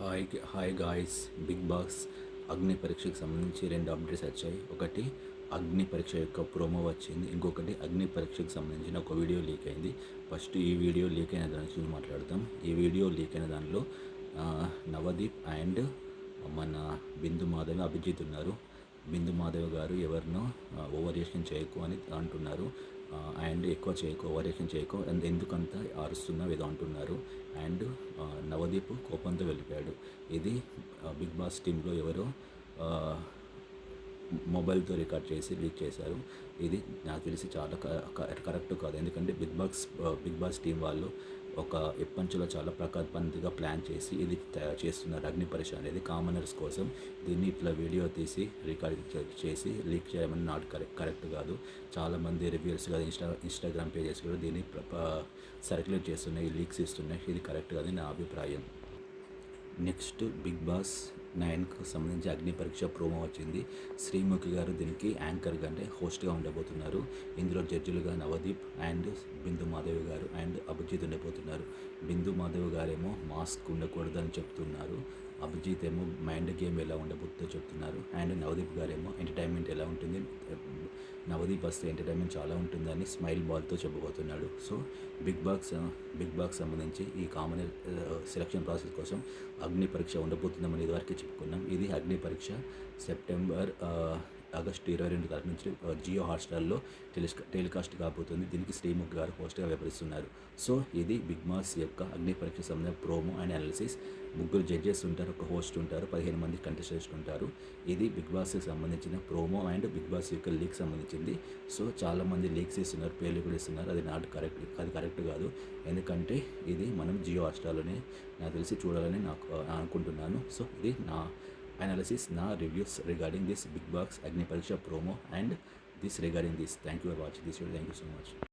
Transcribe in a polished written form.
Hi guys. Big boss అగ్ని పరీక్షకు సంబంధించి 2 అప్డేట్స్ వచ్చాయి. ఒకటి అగ్ని పరీక్ష యొక్క ప్రోమో వచ్చింది. ఇంకొకటి అగ్ని పరీక్షకు సంబంధించిన ఒక వీడియో లీక్ అయింది. ఫస్ట్ ఈ వీడియో లీక్ అయిన దాని గురించి మాట్లాడతాం. ఈ వీడియో లీక్ అయిన దానిలో నవదీప్ అండ్ మన బిందు మాధవ్, అభిజిత్ ఉన్నారు. బిందు మాధవ్ గారు ఎవరినో ఓవర్ యాక్షన్ చేయకు అని అంటున్నారు. అండ్ ఎక్కువ చేయకు, ఓవర్ యాక్షన్ చేయకు, ఎందుకంత అరుస్తున్నావు ఏదో అంటున్నారు. అండ్ నవదీప్ కోపంతో వెళ్ళిపోయాడు. ఇది బిగ్ బాస్ టీంలో ఎవరో మొబైల్తో రికార్డ్ చేసి లీక్ చేశారు. ఇది నాకు తెలిసి చాలా కరెక్ట్ కాదు. ఎందుకంటే బిగ్ బాస్ టీం వాళ్ళు ఒక ఎప్పంచులో చాలా ప్రకాశవంతంగా ప్లాన్ చేసి ఇది చేస్తున్నారు. అగ్ని పరీక్ష అనేది కామనర్స్ కోసం దీన్ని ఇట్లా వీడియో తీసి రికార్డ్ చేసి లీక్ చేయమని నాట్ కరెక్ట్ కాదు. చాలామంది రివ్యూర్స్ కదా ఇన్స్టాగ్రామ్ పేజెస్ కూడా దీన్ని సర్క్యులేట్ చేస్తున్నాయి, లీక్స్ ఇస్తున్నాయి. ఇది కరెక్ట్ కాదని నా అభిప్రాయం. నెక్స్ట్ బిగ్ బాస్ 9కు సంబంధించి అగ్ని పరీక్ష ప్రోమో వచ్చింది. శ్రీముఖి గారు దీనికి యాంకర్గా అంటే హోస్ట్గా ఉండబోతున్నారు. ఇందులో జడ్జిలుగా నవదీప్ అండ్ బిందు మాధవి గారు అండ్ అభిజిత్ ఉండబోతున్నారు. బిందు మాధవి గారేమో మాస్క్ ఉండకూడదు అని చెప్తున్నారు. అభిజిత్ ఏమో మైండ్ గేమ్ ఎలా ఉండబోతుందో చెప్తున్నారు. అండ్ నవదీప్ గారేమో ఎంటర్టైన్మెంట్ ఎలా ఉంటుంది, నవదీప్ వస్తే ఎంటర్టైన్మెంట్ చాలా ఉంటుందని స్మైల్ బాల్తో చెప్పబోతున్నాడు. సో బిగ్ బాస్ సంబంధించి ఈ కామన్ సెలక్షన్ ప్రాసెస్ కోసం అగ్ని పరీక్ష ఉండబోతుందామని ఇదివరకే చెప్పుకున్నాం. ఇది అగ్ని పరీక్ష ఆగస్టు 22 తారీఖు నుంచి జియో హాట్స్టార్లో టెలికాస్ట్ కాబోతుంది. దీనికి శ్రీముఖి గారు హోస్ట్గా వ్యవహరిస్తున్నారు. సో ఇది బిగ్ బాస్ యొక్క అగ్ని పరీక్ష సంబంధించిన ప్రోమో అండ్ అనాలిసిస్. 3 జడ్జెస్ ఉంటారు, ఒక హోస్ట్ ఉంటారు, 15 మంది కంటెస్టెంట్స్ ఉంటారు. ఇది బిగ్ బాస్కి సంబంధించిన ప్రోమో అండ్ బిగ్ బాస్ యొక్క లీక్ సంబంధించింది. సో చాలామంది లీక్స్ ఇస్తున్నారు, పేర్లు కూడా ఇస్తున్నారు. అది కరెక్ట్ కాదు. ఎందుకంటే ఇది మనం జియో హాట్స్టార్లోనే నాకు తెలిసి చూడాలని నాకు అనుకుంటున్నాను. సో ఇది నా analysis, na reviews regarding this Big Box Agni Pariksha promo and this regarding this. Thank you for watching this video. Thank you so much.